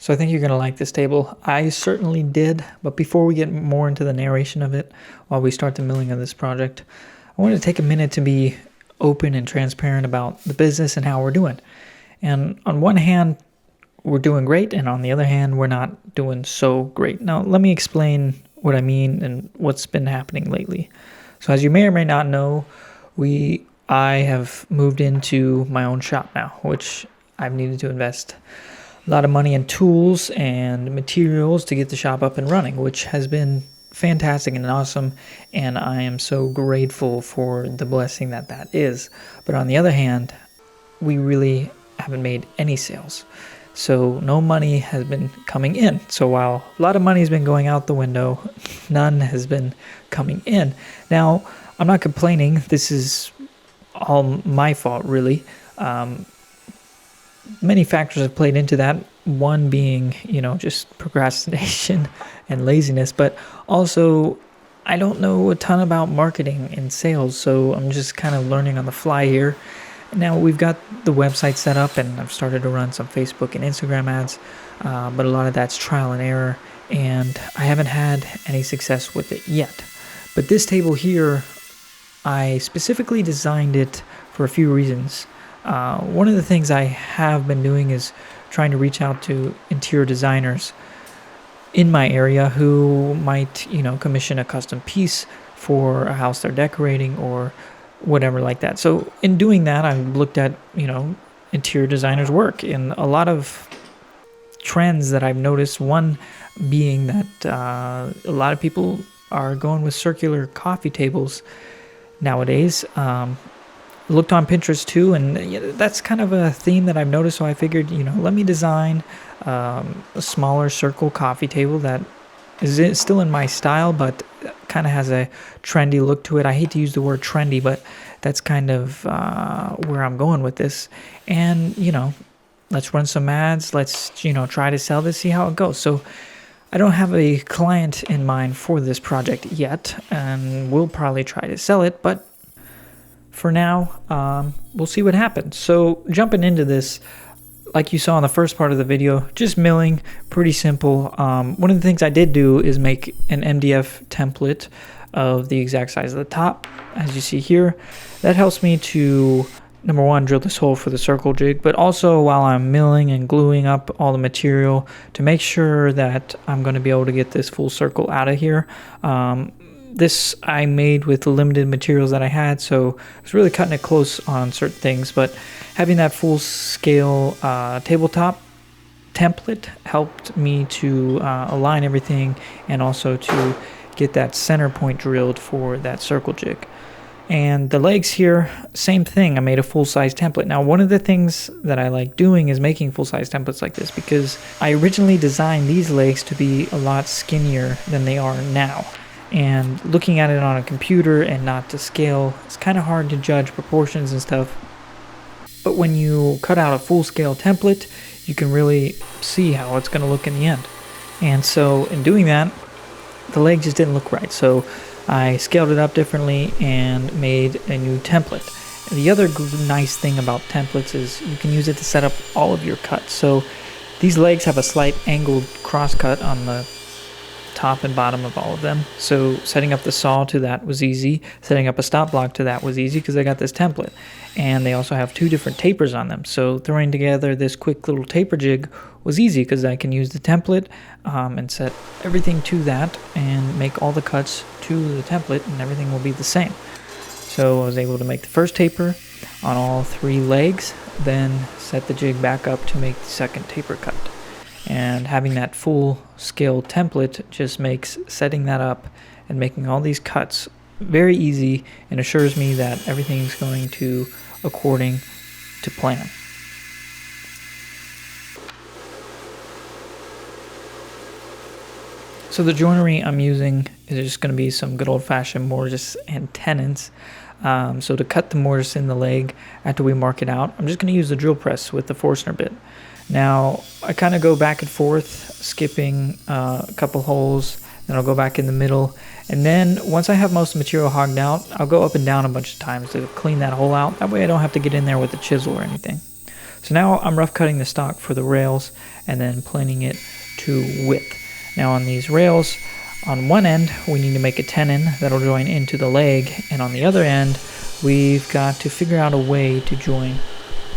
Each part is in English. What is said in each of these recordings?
So I think you're going to like this table. I certainly did, but before we get more into the narration of it, while we start the milling of this project, I wanted to take a minute to be open and transparent about the business and how we're doing. And on one hand, we're doing great, and on the other hand, we're not doing so great. Now, let me explain what I mean and what's been happening lately. So as you may or may not know, I have moved into my own shop now, which I've needed to invest a lot of money in tools and materials to get the shop up and running, which has been fantastic and awesome, and I am so grateful for the blessing that is. But on the other hand, we really haven't made any sales. So no money has been coming in. So while a lot of money has been going out the window, none has been coming in. Now, I'm not complaining. This is all my fault, really. Many factors have played into that. One being, just procrastination and laziness, but also I don't know a ton about marketing and sales, so I'm just kind of learning on the fly here. Now we've got the website set up and I've started to run some Facebook and Instagram ads, but a lot of that's trial and error, and I haven't had any success with it yet. But this table here, I specifically designed it for a few reasons. One of the things I have been doing is trying to reach out to interior designers in my area who might, commission a custom piece for a house they're decorating or whatever like that. So in doing that, I looked at, interior designers' work, and a lot of trends that I've noticed, one being that a lot of people are going with circular coffee tables nowadays. Looked on Pinterest too, and that's kind of a theme that I've noticed, so I figured, let me design a smaller circle coffee table that is still in my style, but kind of has a trendy look to it. I hate to use the word trendy, but that's kind of where I'm going with this. And, let's run some ads. Let's, try to sell this, see how it goes. So I don't have a client in mind for this project yet, and we'll probably try to sell it, but for now, we'll see what happens. So jumping into this, like you saw in the first part of the video, just milling, pretty simple. One of the things I did do is make an MDF template of the exact size of the top, as you see here. That helps me to, number one, drill this hole for the circle jig, but also while I'm milling and gluing up all the material to make sure that I'm going to be able to get this full circle out of here. This I made with the limited materials that I had, so I was really cutting it close on certain things, but having that full scale tabletop template helped me to align everything and also to get that center point drilled for that circle jig. And the legs here, same thing. I made a full-size template. Now, one of the things that I like doing is making full-size templates like this, because I originally designed these legs to be a lot skinnier than they are now. And looking at it on a computer and not to scale, it's kind of hard to judge proportions and stuff. But when you cut out a full-scale template, you can really see how it's going to look in the end. And so in doing that, the leg just didn't look right. So I scaled it up differently and made a new template. The other nice thing about templates is you can use it to set up all of your cuts. So these legs have a slight angled cross cut on the top and bottom of all of them. So setting up the saw to that was easy. Setting up a stop block to that was easy because I got this template. And they also have two different tapers on them. So throwing together this quick little taper jig was easy because I can use the template and set everything to that and make all the cuts to the template, and everything will be the same. So I was able to make the first taper on all three legs, then set the jig back up to make the second taper cut. And having that full scale template just makes setting that up and making all these cuts very easy and assures me that everything's going to according to plan. So the joinery I'm using is just going to be some good old-fashioned mortise and tenons. So to cut the mortise in the leg after we mark it out, I'm just going to use the drill press with the Forstner bit. Now, I kind of go back and forth, skipping a couple holes, then I'll go back in the middle, and then once I have most of the material hogged out, I'll go up and down a bunch of times to clean that hole out. That way I don't have to get in there with a chisel or anything. So now I'm rough cutting the stock for the rails and then planing it to width. Now on these rails, on one end, we need to make a tenon that'll join into the leg, and on the other end, we've got to figure out a way to join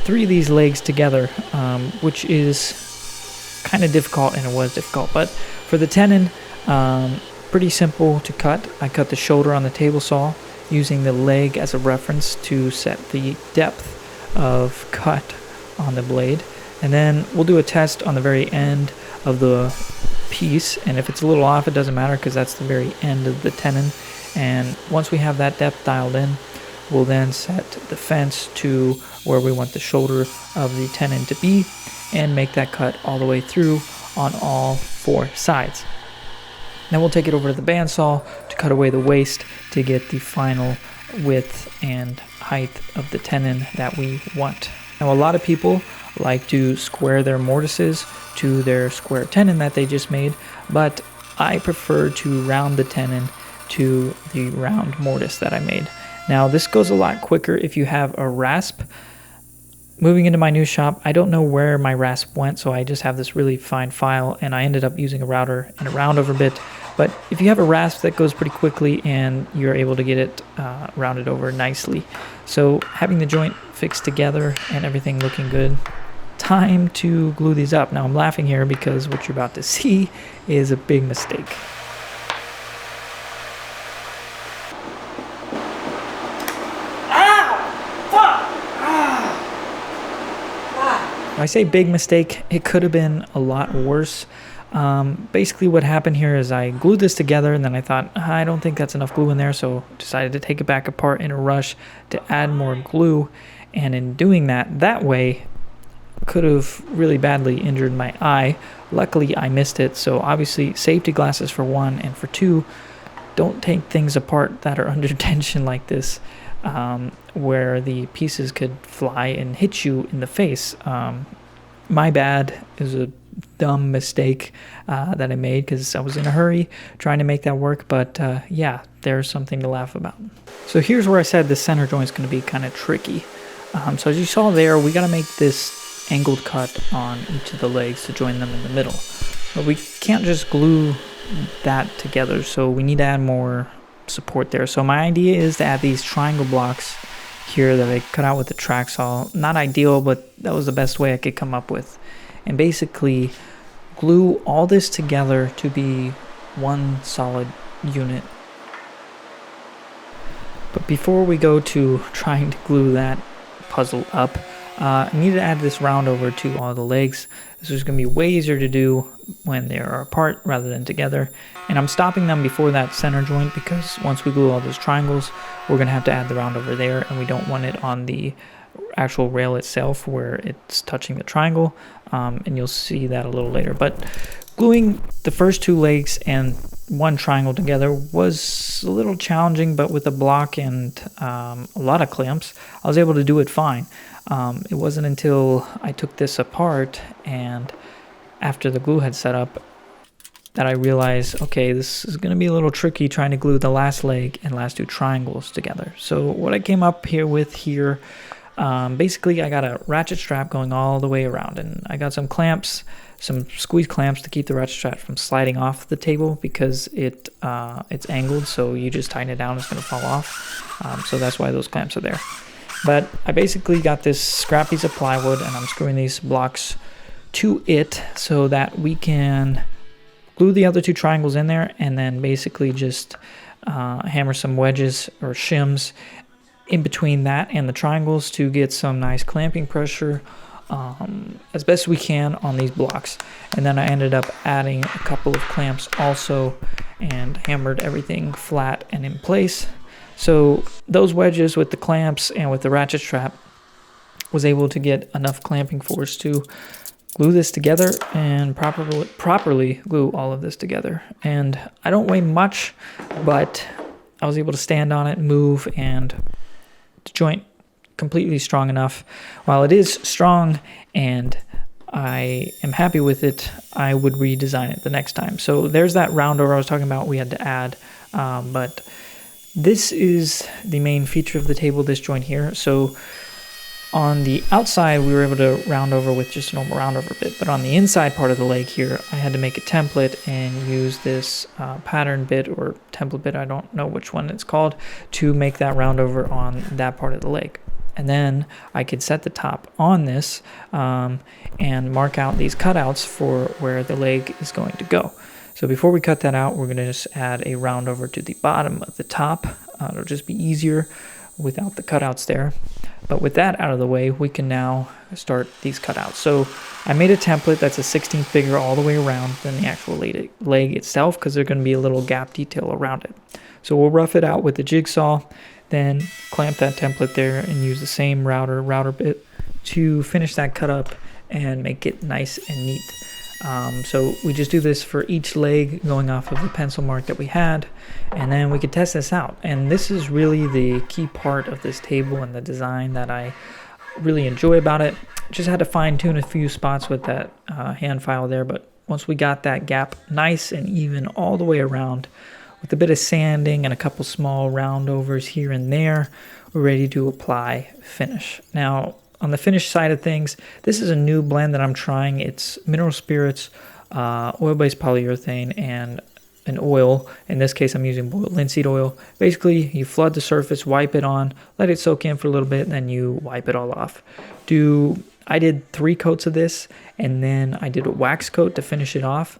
3 of these legs together, which is kind of difficult, and it was difficult. But for the tenon, pretty simple to cut. I cut the shoulder on the table saw using the leg as a reference to set the depth of cut on the blade. And then we'll do a test on the very end of the piece, and if it's a little off, it doesn't matter because that's the very end of the tenon. And once we have that depth dialed in, we'll then set the fence to where we want the shoulder of the tenon to be and make that cut all the way through on all 4 sides. Then we'll take it over to the bandsaw to cut away the waste to get the final width and height of the tenon that we want. Now, a lot of people like to square their mortises to their square tenon that they just made, but I prefer to round the tenon to the round mortise that I made. Now, this goes a lot quicker if you have a rasp. Moving into my new shop, I don't know where my rasp went, so I just have this really fine file, and I ended up using a router and a round over bit. But if you have a rasp, that goes pretty quickly, and you're able to get it rounded over nicely. So having the joint fixed together and everything looking good, time to glue these up. Now I'm laughing here because what you're about to see is a big mistake. When I say big mistake, it could have been a lot worse. Basically what happened here is I glued this together, and then I thought, I don't think that's enough glue in there, so decided to take it back apart in a rush to add more glue. And in doing that way, could have really badly injured my eye. Luckily, I missed it, so obviously safety glasses for 1, and for 2, don't take things apart that are under tension like this, where the pieces could fly and hit you in the face. My bad. It was a dumb mistake that I made because I was in a hurry trying to make that work, but yeah, there's something to laugh about. So here's where I said the center joint is going to be kind of tricky. So as you saw there, we got to make this angled cut on each of the legs to join them in the middle. But we can't just glue that together, so we need to add more support there. So my idea is to add these triangle blocks here that I cut out with the track saw. Not ideal, but that was the best way I could come up with. And basically glue all this together to be one solid unit. But before we go to trying to glue that puzzle up, I need to add this round over to all the legs. This is going to be way easier to do when they are apart rather than together. And I'm stopping them before that center joint because once we glue all those triangles, we're going to have to add the round over there, and we don't want it on the actual rail itself where it's touching the triangle, and you'll see that a little later. But gluing the first 2 legs and 1 triangle together was a little challenging, but with a block and a lot of clamps, I was able to do it fine. It wasn't until I took this apart and after the glue had set up that I realized, okay, this is going to be a little tricky trying to glue the last leg and last 2 triangles together. So what I came up here with here, basically I got a ratchet strap going all the way around, and I got some clamps, some squeeze clamps to keep the ratchet strap from sliding off the table because it's angled, so you just tighten it down, it's going to fall off. So that's why those clamps are there. But I basically got this scrap piece of plywood, and I'm screwing these blocks to it so that we can glue the other 2 triangles in there, and then basically just hammer some wedges or shims in between that and the triangles to get some nice clamping pressure as best we can on these blocks. And then I ended up adding a couple of clamps also and hammered everything flat and in place. So those wedges with the clamps and with the ratchet strap was able to get enough clamping force to glue this together and properly glue all of this together. And I don't weigh much, but I was able to stand on it, move, and the joint completely strong enough. While it is strong and I am happy with it, I would redesign it the next time. So there's that round over I was talking about we had to add, but this is the main feature of the table, this joint here. So On the outside, we were able to round over with just a normal round over bit, but on the inside part of the leg here, I had to make a template and use this pattern bit or template bit, I don't know which one it's called, to make that round over on that part of the leg. And then I could set the top on this and mark out these cutouts for where the leg is going to go. So before we cut that out, we're going to just add a round over to the bottom of the top. It'll just be easier without the cutouts there. But with that out of the way, we can now start these cutouts. So I made a template that's a 16th bigger all the way around than the actual leg itself, because there's going to be a little gap detail around it. So we'll rough it out with the jigsaw, then clamp that template there and use the same router bit to finish that cut up and make it nice and neat. So we just do this for each leg going off of the pencil mark that we had, and then we could test this out. And this is really the key part of this table and the design that I really enjoy about it. Just had to fine tune a few spots with that hand file there, but once we got that gap nice and even all the way around with a bit of sanding and a couple small roundovers here and there, we're ready to apply finish. Now, on the finish side of things, this is a new blend that I'm trying. It's mineral spirits, oil-based polyurethane, and an oil. In this case, I'm using boiled linseed oil. Basically, you flood the surface, wipe it on, let it soak in for a little bit, and then you wipe it all off. I did 3 coats of this, and then I did a wax coat to finish it off.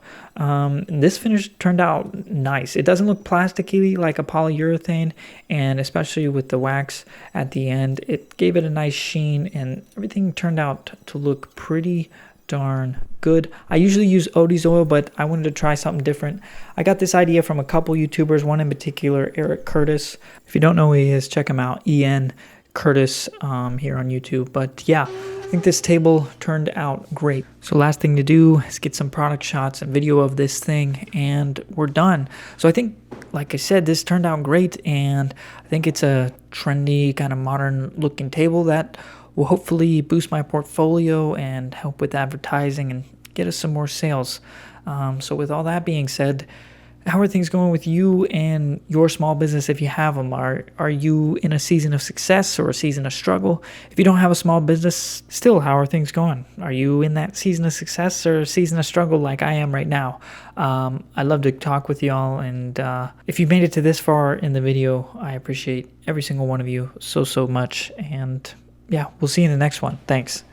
This finish turned out nice. It doesn't look plasticky like a polyurethane, and especially with the wax at the end, it gave it a nice sheen, and everything turned out to look pretty darn good. I usually use Odie's oil, but I wanted to try something different. I got this idea from a couple YouTubers, one in particular, Eric Curtis. If you don't know who he is, check him out, EN Curtis here on YouTube. But yeah, I think this table turned out great. So last thing to do is get some product shots and video of this thing, and we're done. So I think, like I said, this turned out great, and I think it's a trendy, kind of modern looking table that will hopefully boost my portfolio and help with advertising and get us some more sales. So with all that being said, how are things going with you and your small business if you have them? Are you in a season of success or a season of struggle? If you don't have a small business, still, how are things going? Are you in that season of success or a season of struggle like I am right now? I'd love to talk with y'all, and if you made it to this far in the video, I appreciate every single one of you so much, and yeah, we'll see you in the next one. Thanks.